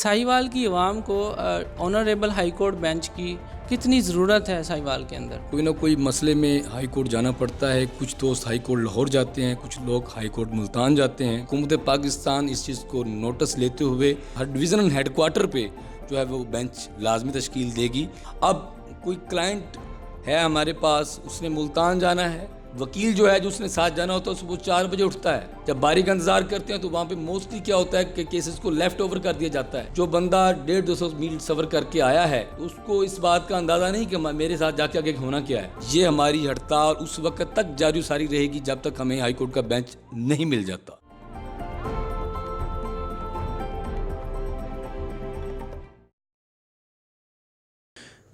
साहिवाल की आवाम को honourable high court bench की कितनी ज़रूरत है साहिवाल के अंदर? कोई ना कोई मसले में हाई कोर्ट जाना पड़ता है। कुछ दोस्त हाई कोर्ट लाहौर जाते हैं, कुछ लोग हाई कोर्ट मुल्तान जाते हैं। हुकूमत पाकिस्तान इस चीज़ को नोटिस लेते हुए हर डिवीज़नल हेडक्वार्टर पे जो है वो बेंच लाजमी तश्कील देगी। अब कोई क्लाइंट है हमारे पास, उसने मुल्तान जाना है, वकील जो है जो उसने साथ जाना होता है सुबह 4 बजे उठता है। जब बारी का इंतजार करते हैं तो वहाँ पे मोस्टली क्या होता है कि केसेस को लेफ्ट ओवर कर दिया जाता है। जो बंदा 150-200 मील सफ़र करके आया है उसको इस बात का अंदाज़ा नहीं कि मेरे साथ जाके आगे होना क्या है। ये हमारी हड़ताल उस वक्त तक जारी सारी रहेगी जब तक हमें हाई कोर्ट का बेंच नहीं मिल जाता।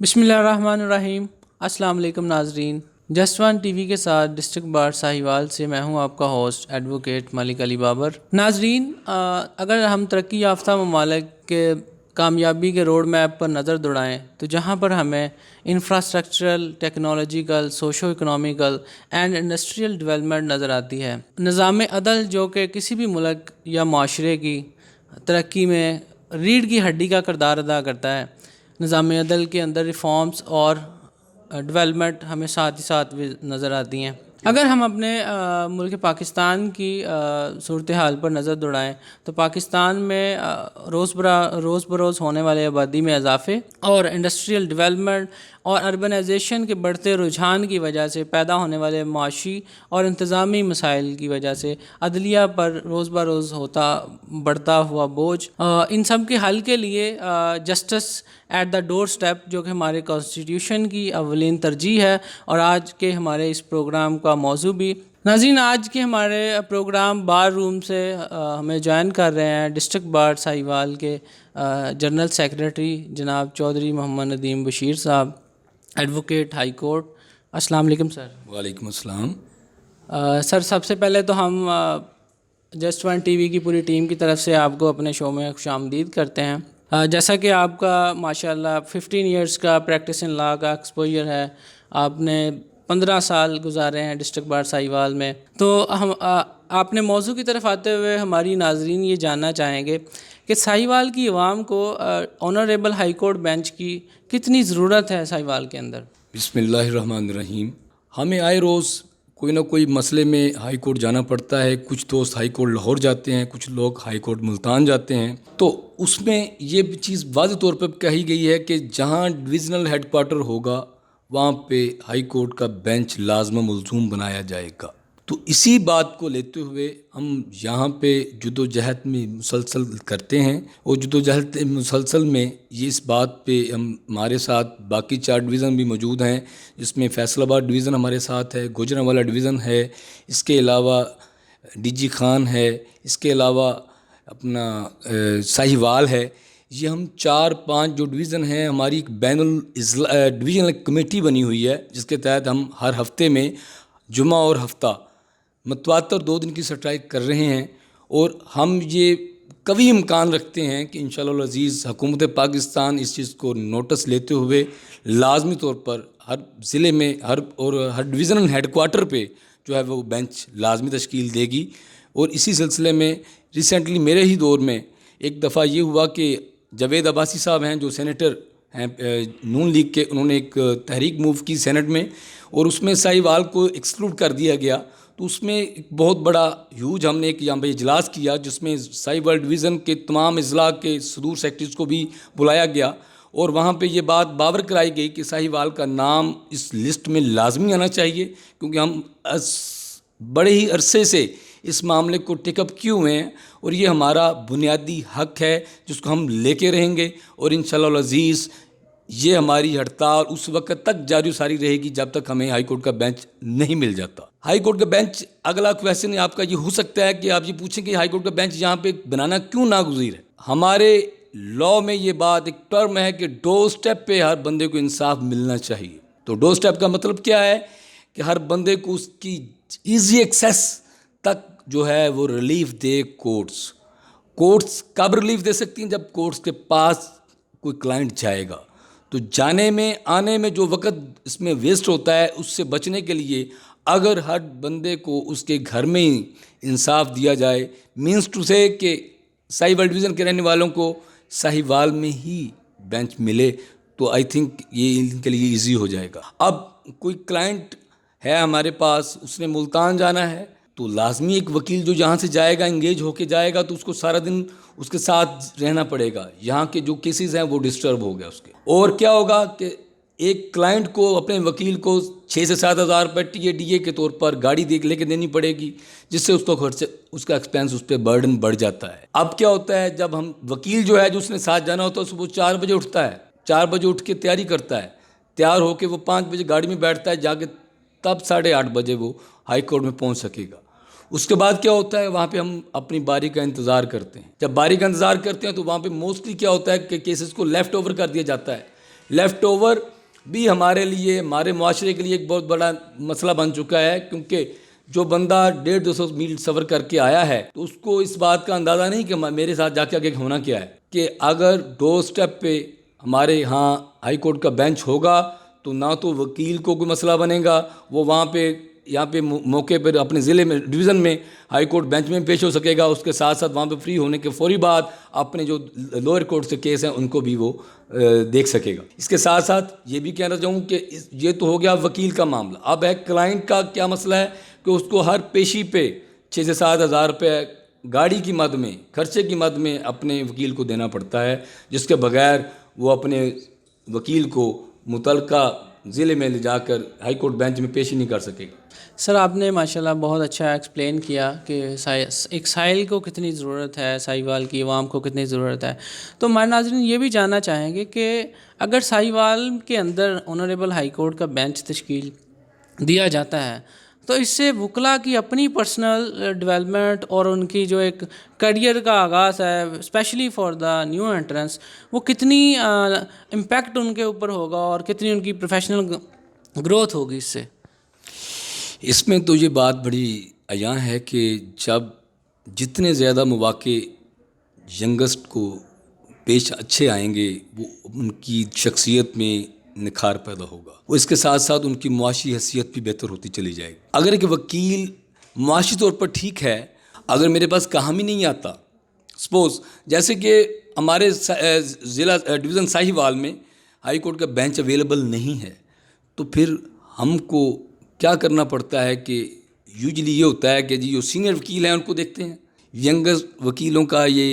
बिस्मिल्लाहिर्रहमानिर्रहीम। अस्सलाम वालेकुम नाजरीन, जस्ट वन टीवी के साथ डिस्ट्रिक्ट बार साहिवाल से मैं हूं आपका होस्ट एडवोकेट मलिक अली बाबर। नाजरीन, अगर हम तरक्की याफ्ता ममालिक के कामयाबी के रोड मैप पर नज़र दौड़ाएँ तो जहां पर हमें infrastructural, technological, socio economical and industrial development नज़र आती है। निज़ाम अदल जो कि किसी भी मुल्क या माशरे की तरक्की में रीढ़ की हड्डी का किरदार अदा करता है, निज़ाम अदल के अंदर रिफॉर्म्स और डेवलपमेंट हमें साथ ही साथ भी नज़र आती हैं। अगर हम अपने मुल्क पाकिस्तान की सूरत हाल पर नज़र दौड़ाएँ तो पाकिस्तान में रोज़ बरोज़ होने वाले आबादी में इजाफे और इंडस्ट्रियल डेवलपमेंट और अर्बनाइजेशन के बढ़ते रुझान की वजह से पैदा होने वाले माशी और इंतज़ामी मसाइल की वजह से अदलिया पर रोज़ बरोज़ बढ़ता हुआ बोझ, इन सब के हल के लिए justice at the door step जो कि हमारे कॉन्स्टिट्यूशन की अवलीन तरजीह है और आज के हमारे इस प्रोग्राम का मौजू भी। नाज़रीन, आज के हमारे प्रोग्राम बार रूम से हमें ज्वाइन कर रहे हैं डिस्ट्रिक्ट बार साहिवाल के जनरल सेक्रेटरी जनाब चौधरी मोहम्मद नदीम बशीर साहब, एडवोकेट हाई कोर्ट। अस्सलाम वालेकुम सर। वालेकुम अस्सलाम। सर, सबसे पहले तो हम जस्ट वन टीवी की पूरी टीम की तरफ से आपको अपने शो में खुशामदीद करते हैं। जैसा कि आपका माशाल्लाह 15 इयर्स का प्रैक्टिस इन लॉ का एक्सपोजर है, आपने 15 साल गुजारे हैं डिस्ट्रिक्ट बार साहिवाल में, तो हम आपने मौजू की तरफ आते हुए हमारी नाजरीन ये जानना चाहेंगे कि साहिवाल की आवाम को ऑनरेबल हाई कोर्ट बेंच की कितनी ज़रूरत है साहिवाल के अंदर? बिस्मिल्लाहिर्रहमानिर्रहीम। हमें आए रोज़ कोई ना कोई मसले में हाई कोर्ट जाना पड़ता है। कुछ दोस्त हाई कोर्ट लाहौर जाते हैं, कुछ लोग हाई कोर्ट मुल्तान जाते हैं। तो उसमें ये चीज़ वाज़ेह तौर पर कही गई है कि जहाँ डिवीज़नल हेडक्वार्टर होगा वहाँ पे हाई कोर्ट का बेंच लाज़िम मलज़ूम बनाया जाएगा। तो इसी बात को लेते हुए हम यहाँ पे जदोजहद में मुसलसल करते हैं और जदोजहद मुसलसल में ये इस बात पे हमारे साथ बाकी 4 डिवीज़न भी मौजूद हैं, जिसमें फैसलाबाद डिवीज़न हमारे साथ है, गुजरांवाला डिवीज़न है, इसके अलावा डीजी खान है, इसके अलावा अपना साहिवाल है। ये हम 4-5 जो डिवीज़न हैं, हमारी एक बैनुल डिवीज़नल कमेटी बनी हुई है जिसके तहत हम हर हफ्ते में जुमा और हफ्ता मतवातर 2 दिन की स्ट्राइक कर रहे हैं और हम ये कभी इम्कान रखते हैं कि इंशाअल्लाह अज़ीज़ हुकूमत पाकिस्तान इस चीज़ को नोटिस लेते हुए लाजमी तौर पर हर ज़िले में हर डिवीज़नल हेडक्वार्टर पे जो है वो बेंच लाजमी तश्कील देगी। और इसी सिलसिले में रिसेंटली मेरे ही दौर में एक दफ़ा ये हुआ कि जावेद अब्बासी साहब हैं जो सेनेटर हैं नून लीग के, उन्होंने एक तहरीक मूव की सेनेट में और उसमें साहिवाल को एक्सक्लूड कर दिया गया। तो उसमें एक बहुत बड़ा ह्यूज हमने एक यहाँ पर इजलास किया जिसमें साहिवाल डिवीज़न के तमाम अजला के सदूर सेक्रेटरीज़ को भी बुलाया गया और वहाँ पे ये बात बावर कराई गई कि साहिवाल का नाम इस लिस्ट में लाजमी आना चाहिए, क्योंकि हम बड़े ही अरसे से इस मामले को टेकअप किए हुए हैं और ये हमारा बुनियादी हक है जिसको हम लेके रहेंगे। और इंशाअल्लाह अज़ीज़ ये हमारी हड़ताल उस वक्त तक जारी सारी रहेगी जब तक हमें हाई कोर्ट का बेंच नहीं मिल जाता। हाई कोर्ट का बेंच, अगला क्वेश्चन आपका ये हो सकता है कि आप ये पूछें कि हाई कोर्ट का बेंच यहाँ पे बनाना क्यों नागुज़ीर है। हमारे लॉ में ये बात एक टर्म है कि डोर स्टेप पे हर बंदे को इंसाफ मिलना चाहिए। तो डोर स्टेप का मतलब क्या है कि हर बंदे को उसकी ईजी एक्सेस तक जो है वो रिलीफ दे कोर्ट्स कब रिलीफ दे सकती हैं? जब कोर्ट्स के पास कोई क्लाइंट जाएगा। तो जाने में आने में जो वक्त इसमें वेस्ट होता है उससे बचने के लिए अगर हर बंदे को उसके घर में ही इंसाफ दिया जाए, मीन्स टू से कि साहिवाल डिवीज़न के रहने वालों को साहिवाल में ही बेंच मिले तो आई थिंक ये इनके लिए इजी हो जाएगा. अब कोई क्लाइंट है हमारे पास, उसने मुल्तान जाना है, तो लाजमी एक वकील जो यहाँ से जाएगा, इंगेज होके जाएगा, तो उसको सारा दिन उसके साथ रहना पड़ेगा. यहाँ के जो केसेस हैं वो डिस्टर्ब हो गया उसके. और क्या होगा कि एक क्लाइंट को अपने वकील को 6 से 7 हज़ार रुपये टीए के तौर पर गाड़ी लेके देनी पड़ेगी, जिससे उसका खर्च, उसका एक्सपेंस, उस पर बर्डन बढ़ जाता है. अब क्या होता है, जब हम वकील जो है, जो उसने साथ जाना होता है, सुबह 4 बजे उठता है, 4 बजे उठ के तैयारी करता है, तैयार होके वो 5 बजे गाड़ी में बैठता है, जाके तब 8:30 बजे वो हाई कोर्ट में पहुंच सकेगा. उसके बाद क्या होता है, वहाँ पे हम अपनी बारी का इंतज़ार करते हैं. जब बारी का इंतज़ार करते हैं तो वहाँ पे मोस्टली क्या होता है कि केसेस को लेफ़्ट ओवर कर दिया जाता है. लेफ़्ट ओवर भी हमारे लिए, हमारे मुआशरे के लिए एक बहुत बड़ा मसला बन चुका है, क्योंकि जो बंदा 150-200 मील सफ़र करके आया है तो उसको इस बात का अंदाज़ा नहीं कि मेरे साथ जाके आगे होना क्या है. कि अगर डोर स्टेप पे हमारे यहाँ हाई कोर्ट का बेंच होगा तो ना तो वकील को कोई मसला बनेगा, वो वहाँ पे यहाँ पे मौके पर अपने ज़िले में, डिवीज़न में हाई कोर्ट बेंच में पेश हो सकेगा. उसके साथ साथ वहाँ पे फ्री होने के फौरी बाद अपने जो लोअर कोर्ट से केस हैं उनको भी वो देख सकेगा. इसके साथ साथ ये भी कहना चाहूँ कि ये तो हो गया वकील का मामला. अब है क्लाइंट का क्या मसला है कि उसको हर पेशी पे 6 से 7 हज़ार रुपये गाड़ी की मद में, खर्चे की मद में अपने वकील को देना पड़ता है, जिसके बगैर वो अपने वकील को मुतलका ज़िले में ले जाकर हाई कोर्ट बेंच में पेश ही नहीं कर सकेगा. सर, आपने माशाल्लाह बहुत अच्छा एक्सप्लेन किया कि एक साहिल को कितनी ज़रूरत है, साहिवाल की आवाम को कितनी ज़रूरत है. तो हमारे नाज़रीन ये भी जानना चाहेंगे कि अगर साहिवाल के अंदर ऑनरेबल हाई कोर्ट का बेंच तश्कील दिया जाता है तो इससे वकला की अपनी पर्सनल डेवलपमेंट और उनकी जो एक करियर का आगाज़ है, specially for the new entrance, वो कितनी इम्पैक्ट उनके ऊपर होगा और कितनी उनकी प्रोफेशनल ग्रोथ होगी इससे. इसमें तो ये बात बड़ी अयां है कि जब जितने ज़्यादा मौक़े यंगस्ट को पेश अच्छे आएंगे, वो उनकी शख्सियत में निखार पैदा होगा, वो इसके साथ साथ उनकी मुआशी हैसियत भी बेहतर होती चली जाएगी. अगर एक वकील मुआशी तौर पर ठीक है, अगर मेरे पास काम ही नहीं आता, सपोज़ जैसे कि हमारे ज़िला डिवीज़न साहिवाल में हाई कोर्ट का बेंच अवेलेबल नहीं है, तो फिर हमको क्या करना पड़ता है कि यूजली ये होता है कि जी जो सीनियर वकील हैं उनको देखते हैं. यंगर वकीलों का ये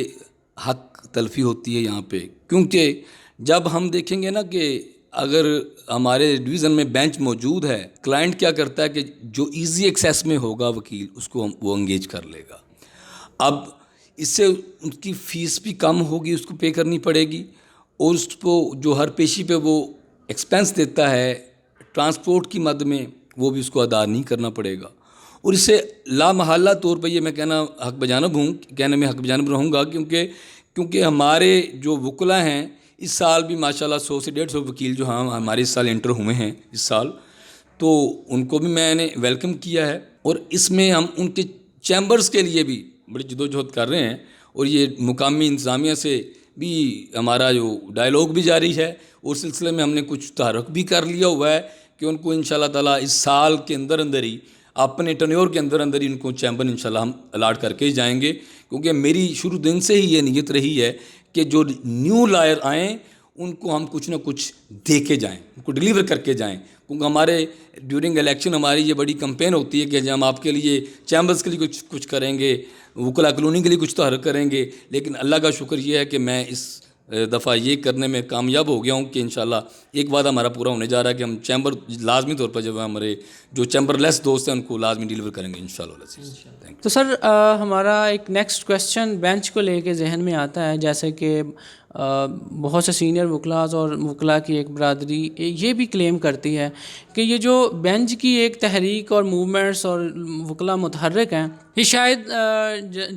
हक तलफी होती है यहाँ पे, क्योंकि जब हम देखेंगे ना कि अगर हमारे डिवीज़न में बेंच मौजूद है, क्लाइंट क्या करता है कि जो इजी एक्सेस में होगा वकील, उसको वो एंगेज कर लेगा. अब इससे उसकी फ़ीस भी कम होगी, उसको पे करनी पड़ेगी, और उसको जो हर पेशी पे वो एक्सपेंस देता है ट्रांसपोर्ट की मद में, वो भी उसको अदा नहीं करना पड़ेगा. और इससे लामहल्ला तौर पर ये मैं कहना हक बजानब हूँ, कहने में हक बजानब रहूँगा, क्योंकि हमारे जो वकला हैं इस साल भी माशाल्लाह 100 से 150 वकील जो हमारे इस साल एंटर हुए हैं इस साल, तो उनको भी मैंने वेलकम किया है. और इसमें हम उनके चैम्बर्स के लिए भी बड़ी जदोजहद कर रहे हैं, और ये मुकामी इंतज़ामिया से भी हमारा जो डायलॉग भी जारी है. उस सिलसिले में हमने कुछ तहरक भी कर लिया हुआ है कि उनको इंशाल्लाह ताला इस साल के अंदर अंदर ही, अपने टर्न्योर के अंदर अंदर ही उनको चैम्बर इंशाल्लाह हम अलाट करके ही जाएंगे. क्योंकि मेरी शुरू दिन से ही ये नीयत रही है कि जो न्यू लॉयर आएँ उनको हम कुछ ना कुछ दे के जाएँ, उनको डिलीवर करके जाएँ. क्योंकि हमारे ड्यूरिंग इलेक्शन हमारी ये बड़ी कंपेन होती है कि हम आपके लिए चैम्बर्स के लिए कुछ करेंगे, वकला कॉलोनी के लिए कुछ तहरीक करेंगे. लेकिन अल्लाह का शुक्र ये है कि मैं इस दफ़ा ये करने में कामयाब हो गया हूँ कि इंशाल्लाह एक वादा हमारा पूरा होने जा रहा है कि हम चैम्बर लाजमी तौर पर जब हमारे जो चैम्बरलेस दोस्त हैं उनको लाजमी डिलीवर करेंगे इंशाल्लाह. तो सर हमारा एक नेक्स्ट क्वेश्चन बेंच को लेके जहन में आता है, जैसे कि बहुत से सीनियर वकलाज और वकला की एक बरादरी ये भी क्लेम करती है कि ये जो बेंच की एक तहरीक और मूवमेंट्स और वकला मुतहर्रिक हैं, ये शायद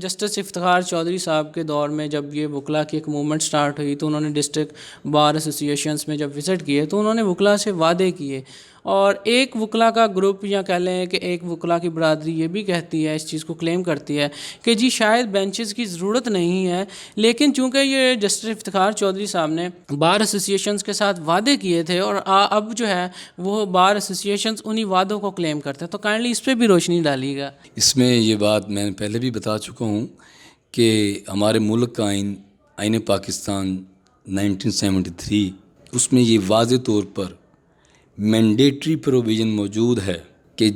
जस्टिस इफ्तिखार चौधरी साहब के दौर में जब ये वकला की एक मूवमेंट स्टार्ट हुई तो उन्होंने डिस्ट्रिक्ट बार एसोसिएशंस में जब विज़िट किए तो उन्होंने वकला से वादे किए, और एक वकला का ग्रुप या कह लें कि एक वकला की बरादरी ये भी कहती है, इस चीज़ को क्लेम करती है कि जी शायद बेंचेस की ज़रूरत नहीं है, लेकिन चूँकि ये जस्टिस इफ्तिखार चौधरी साहब ने बार एसोसिएशंस के साथ वादे किए थे और अब जो है वो बार एसोसिएशंस उन्हीं वादों को क्लेम करते हैं, तो काइंडली इस पर भी रोशनी डालिएगा. इसमें ये बात मैंने पहले भी बता चुका हूँ कि हमारे मुल्क का आइन آئین پاکستان 1973 اس میں یہ واضح طور پر مینڈیٹری پروویژن موجود ہے کہ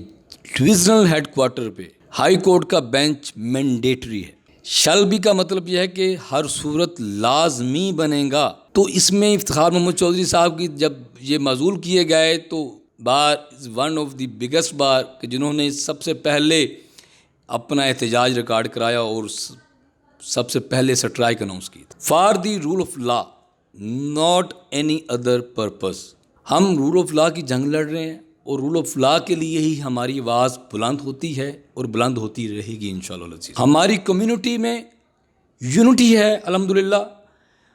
ڈویژنل ہیڈ کوارٹر پہ ہائی کورٹ کا بینچ مینڈیٹری ہے. شل بھی کا مطلب یہ ہے کہ ہر صورت لازمی بنے گا. تو اس میں افتخار محمد چودھری صاحب کی جب یہ معزول کیے گئے تو bar one of the biggest bar کہ جنہوں نے سب سے پہلے اپنا احتجاج ریکارڈ کرایا اور سب سے پہلے سٹرائک اناؤنس کی. For the rule of law not any other purpose. ہم رول آف لا کی جنگ لڑ رہے ہیں اور رول آف لا کے لیے ہی ہماری آواز بلند ہوتی ہے اور بلند ہوتی رہے گی انشاءاللہ العزیز. ہماری کمیونٹی میں یونٹی ہے الحمدللہ.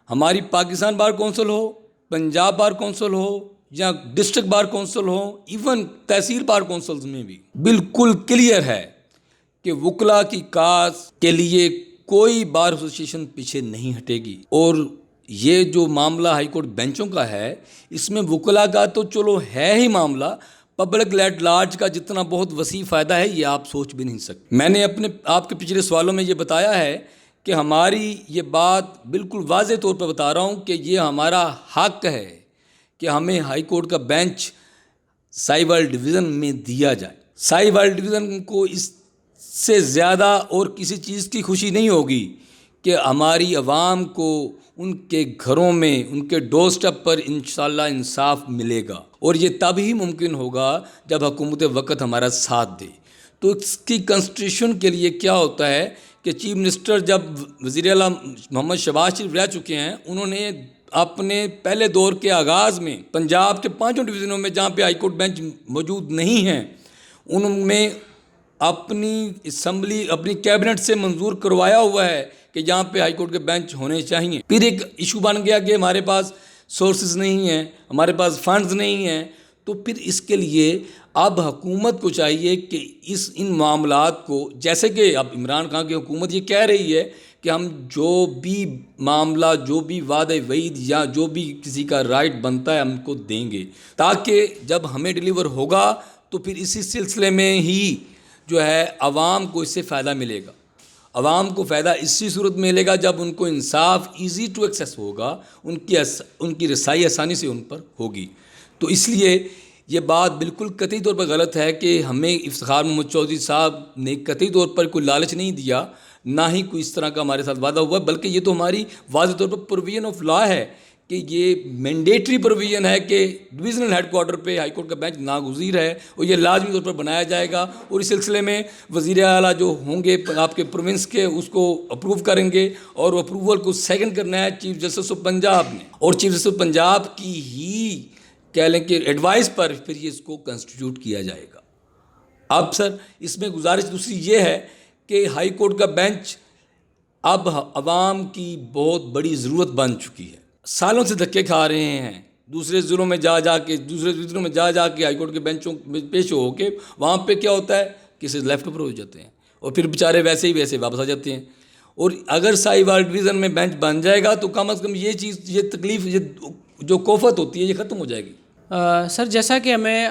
ہماری پاکستان بار کونسل ہو, پنجاب بار کونسل ہو یا ڈسٹرکٹ بار کونسل ہو, ایون تحصیل بار کونسلز میں بھی بالکل کلیئر ہے کہ وکلا کی کاز کے لیے کوئی بار ایسوسیشن پیچھے نہیں ہٹے گی. اور یہ جو معاملہ ہائی کورٹ بینچوں کا ہے اس میں وکلا کا تو چلو ہے ہی معاملہ, پبلک ایٹ لارج کا جتنا بہت وسیع فائدہ ہے یہ آپ سوچ بھی نہیں سکتے. میں نے آپ کے پچھلے سوالوں میں یہ بتایا ہے کہ ہماری یہ بات بالکل واضح طور پہ بتا رہا ہوں کہ یہ ہمارا حق ہے کہ ہمیں ہائی کورٹ کا بینچ ساہیوال ڈویژن میں دیا جائے. ساہیوال ڈویژن کو اس سے زیادہ اور کسی چیز کی خوشی نہیں ہوگی کہ ہماری عوام کو ان کے گھروں میں ان کے ڈور سٹیپ پر انشاءاللہ انصاف ملے گا. اور یہ تب ہی ممکن ہوگا جب حکومت وقت ہمارا ساتھ دے. تو اس کی کنسٹیٹیوشن کے لیے کیا ہوتا ہے کہ چیف منسٹر جب وزیر اعلیٰ محمد شہباز شریف رہ چکے ہیں, انہوں نے اپنے پہلے دور کے آغاز میں پنجاب کے 5 ڈویژنوں میں جہاں پہ ہائی کورٹ بینچ موجود نہیں ہیں ان میں اپنی اسمبلی اپنی کیبنٹ سے منظور کروایا ہوا ہے کہ جہاں پہ ہائی کورٹ کے بینچ ہونے چاہیے. پھر ایک ایشو بن گیا کہ ہمارے پاس سورسز نہیں ہیں, ہمارے پاس فنڈز نہیں ہیں. تو پھر اس کے لیے اب حکومت کو چاہیے کہ ان معاملات کو, جیسے کہ اب عمران خان کی حکومت یہ کہہ رہی ہے کہ ہم جو بھی معاملہ, جو بھی وعدہ وعید یا جو بھی کسی کا رائٹ بنتا ہے ہم کو دیں گے, تاکہ جب ہمیں ڈیلیور ہوگا تو پھر اسی سلسلے میں ہی جو ہے عوام کو اس سے فائدہ ملے گا. عوام کو فائدہ اسی صورت میں ملے گا جب ان کو انصاف ایزی ٹو ایکسیس ہوگا, ان کی رسائی آسانی سے ان پر ہوگی. تو اس لیے یہ بات بالکل قطعی طور پر غلط ہے کہ ہمیں افتخار محمد چودھری صاحب نے قطعی طور پر کوئی لالچ نہیں دیا, نہ ہی کوئی اس طرح کا ہمارے ساتھ وعدہ ہوا, بلکہ یہ تو ہماری واضح طور پر پروویژن آف لا ہے کہ یہ مینڈیٹری پروویژن ہے کہ ڈویژنل ہیڈ کوارٹر پہ ہائی کورٹ کا بینچ ناگزیر ہے اور یہ لازمی طور پر بنایا جائے گا. اور اس سلسلے میں وزیر اعلیٰ جو ہوں گے آپ کے پروونس کے اس کو اپروو کریں گے, اور اپروول کو سیکنڈ کرنا ہے چیف جسٹس آف پنجاب نے, اور چیف جسٹس آف پنجاب کی ہی کہہ لیں کہ ایڈوائس پر پھر یہ اس کو کنسٹیٹیوٹ کیا جائے گا. اب سر اس میں گزارش دوسری یہ ہے کہ ہائی کورٹ کا بینچ اب عوام کی بہت بڑی ضرورت بن چکی ہے. سالوں سے دھکے کھا رہے ہیں, دوسرے ضلعوں میں جا کے ہائی کورٹ کے بینچوں میں پیش ہو کے وہاں پہ کیا ہوتا ہے کسی لیفٹ پر ہو جاتے ہیں اور پھر بیچارے ویسے واپس آ جاتے ہیں. اور اگر ساہیوال ڈویژن میں بینچ بن جائے گا تو کم از کم یہ چیز, یہ تکلیف, یہ جو کوفت ہوتی ہے یہ ختم ہو جائے گی. سر جیسا کہ ہمیں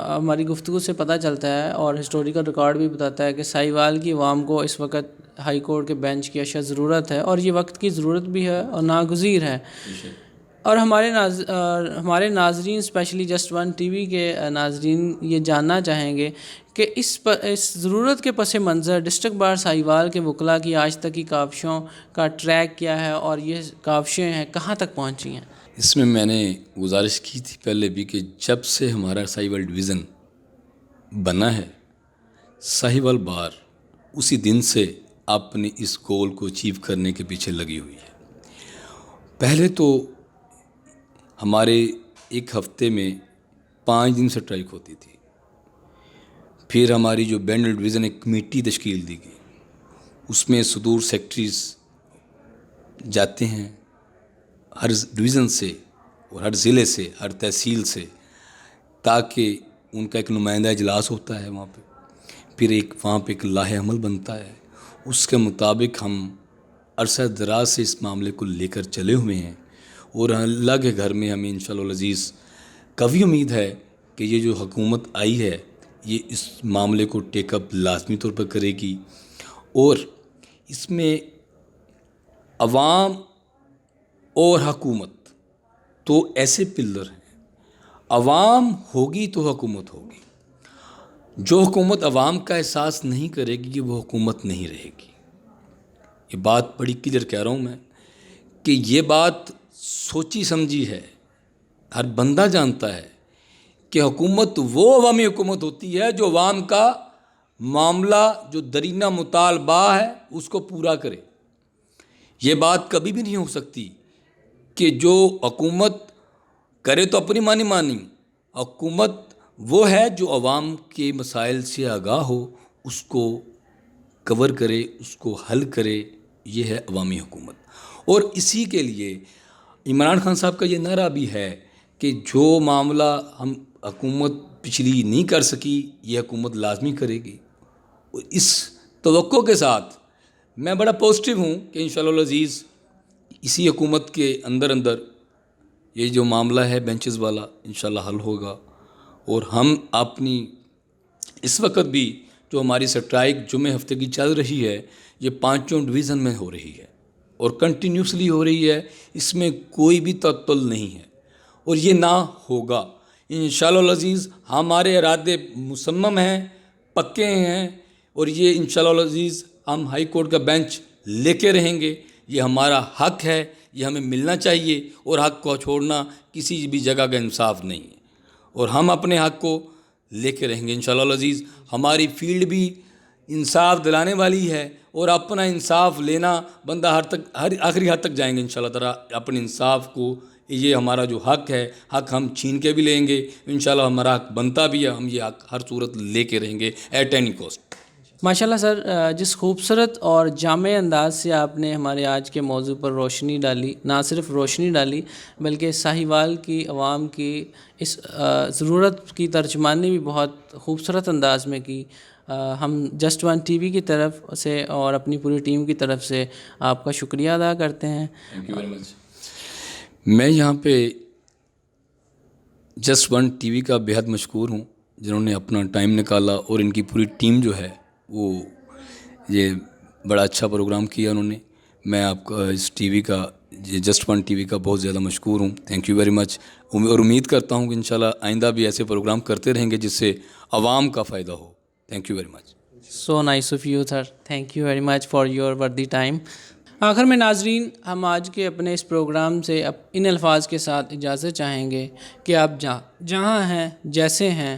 ہماری گفتگو سے پتہ چلتا ہے اور ہسٹوریکل ریکارڈ بھی بتاتا ہے کہ ساہیوال کی عوام کو اس وقت ہائی کورٹ کے بینچ کی اشد ضرورت ہے, اور یہ وقت کی ضرورت بھی ہے اور ناگزیر ہے. اور ہمارے ناظرین especially just one T V کے ناظرین یہ جاننا چاہیں گے کہ اس ضرورت کے پس منظر ڈسٹرکٹ بار ساہیوال کے وکلا کی آج تک کی کاوشوں کا ٹریک کیا ہے اور یہ کاوشیں ہیں کہاں تک پہنچی ہیں؟ اس میں نے گزارش کی تھی پہلے بھی کہ جب سے ہمارا ساہیوال ڈویژن بنا ہے, ساہیوال بار اسی دن سے اپنے اس گول کو اچیو کرنے کے پیچھے لگی ہوئی ہے. پہلے تو ہمارے ایک ہفتے میں 5 دن سٹرائک ہوتی تھی. پھر ہماری جو بینڈل ڈویژن ایک کمیٹی تشکیل دی گئی, اس میں صدور سیکٹریز جاتے ہیں ہر ڈویژن سے اور ہر ضلع سے, ہر تحصیل سے, تاکہ ان کا ایک نمائندہ اجلاس ہوتا ہے وہاں پہ. پھر وہاں پہ ایک لائحہ عمل بنتا ہے, اس کے مطابق ہم عرصہ دراز سے اس معاملے کو لے کر چلے ہوئے ہیں. اور اللہ کے گھر میں ہمیں انشاءاللہ العزیز قوی امید ہے کہ یہ جو حکومت آئی ہے یہ اس معاملے کو ٹیک اپ لازمی طور پر کرے گی. اور اس میں عوام اور حکومت تو ایسے پلر ہیں، عوام ہوگی تو حکومت ہوگی. جو حکومت عوام کا احساس نہیں کرے گی کہ وہ حکومت نہیں رہے گی. یہ بات بڑی کلیئر کہہ رہا ہوں میں کہ یہ بات سوچی سمجھی ہے. ہر بندہ جانتا ہے کہ حکومت وہ عوامی حکومت ہوتی ہے جو عوام کا معاملہ جو درینہ مطالبہ ہے اس کو پورا کرے. یہ بات کبھی بھی نہیں ہو سکتی کہ جو حکومت کرے تو اپنی مانی. حکومت وہ ہے جو عوام کے مسائل سے آگاہ ہو، اس کو کور کرے، اس کو حل کرے. یہ ہے عوامی حکومت. اور اسی کے لیے عمران خان صاحب کا یہ نعرہ بھی ہے کہ جو معاملہ ہم حکومت پچھلی نہیں کر سکی یہ حکومت لازمی کرے گی. اور اس توقع کے ساتھ میں بڑا پازیٹیو ہوں کہ انشاءاللہ العزیز اسی حکومت کے اندر یہ جو معاملہ ہے بینچز والا انشاءاللہ حل ہوگا. اور ہم اپنی اس وقت بھی جو ہماری سٹرائک جمعہ ہفتے کی چل رہی ہے یہ 5 ڈویژن میں ہو رہی ہے اور کنٹینیوسلی ہو رہی ہے. اس میں کوئی بھی تعطل نہیں ہے اور یہ نہ ہوگا انشاءاللہ العزیز. ہمارے ارادے مصمم ہیں، پکے ہیں اور یہ انشاءاللہ العزیز ہم ہائی کورٹ کا بینچ لے کے رہیں گے. یہ ہمارا حق ہے، یہ ہمیں ملنا چاہیے اور حق کو چھوڑنا کسی بھی جگہ کا انصاف نہیں ہے. اور ہم اپنے حق کو لے کے رہیں گے انشاءاللہ العزیز. ہماری فیلڈ بھی انصاف دلانے والی ہے اور اپنا انصاف لینا بندہ ہر آخری حد تک جائیں گے انشاءاللہ تعالیٰ اپنے انصاف کو. یہ ہمارا جو حق ہے، حق ہم چھین کے بھی لیں گے انشاءاللہ. ہمارا حق بنتا بھی ہے، ہم یہ حق ہر صورت لے کے رہیں گے ایٹ اینی کاسٹ. ماشاءاللہ سر، جس خوبصورت اور جامع انداز سے آپ نے ہمارے آج کے موضوع پر روشنی ڈالی، نہ صرف روشنی ڈالی بلکہ ساہیوال کی عوام کی اس ضرورت کی ترجمانی بھی بہت خوبصورت انداز میں کی. ہم جسٹ ون ٹی وی کی طرف سے اور اپنی پوری ٹیم کی طرف سے آپ کا شکریہ ادا کرتے ہیں. تھینک یو ویری مچ. میں یہاں پہ جسٹ ون ٹی وی کا بےحد مشکور ہوں جنہوں نے اپنا ٹائم نکالا اور ان کی پوری ٹیم جو ہے وہ یہ بڑا اچھا پروگرام کیا انہوں نے. میں آپ کا اس ٹی وی کا جسٹ ون ٹی وی کا بہت زیادہ مشکور ہوں. تھینک یو ویری مچ. اور امید کرتا ہوں کہ انشاءاللہ آئندہ بھی ایسے پروگرام کرتے رہیں گے جس سے عوام کا فائدہ ہو. Thank you very much. So nice of you sir. Thank you very much for your worthy time. آخر میں ناظرین، ہم آج کے اپنے اس پروگرام سے ان الفاظ کے ساتھ اجازت چاہیں گے کہ آپ جہاں ہیں، جیسے ہیں،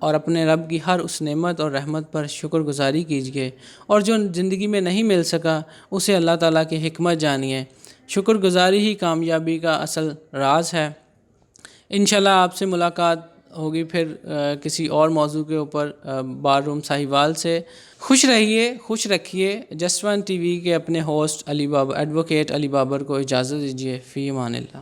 اور اپنے رب کی ہر اس نعمت اور رحمت پر شکر گزاری کیجیے، اور جو زندگی میں نہیں مل سکا اسے اللہ تعالیٰ کی حکمت جانیے. شکر گزاری ہی کامیابی کا اصل راز ہے. انشاءاللہ آپ سے ملاقات ہوگی پھر کسی اور موضوع کے اوپر بار روم ساہیوال سے. خوش رہیے، خوش رکھیے. جسٹ ون ٹی وی کے اپنے ہوسٹ علی بابر، ایڈوکیٹ علی بابر کو اجازت دیجیے. فی امان اللہ.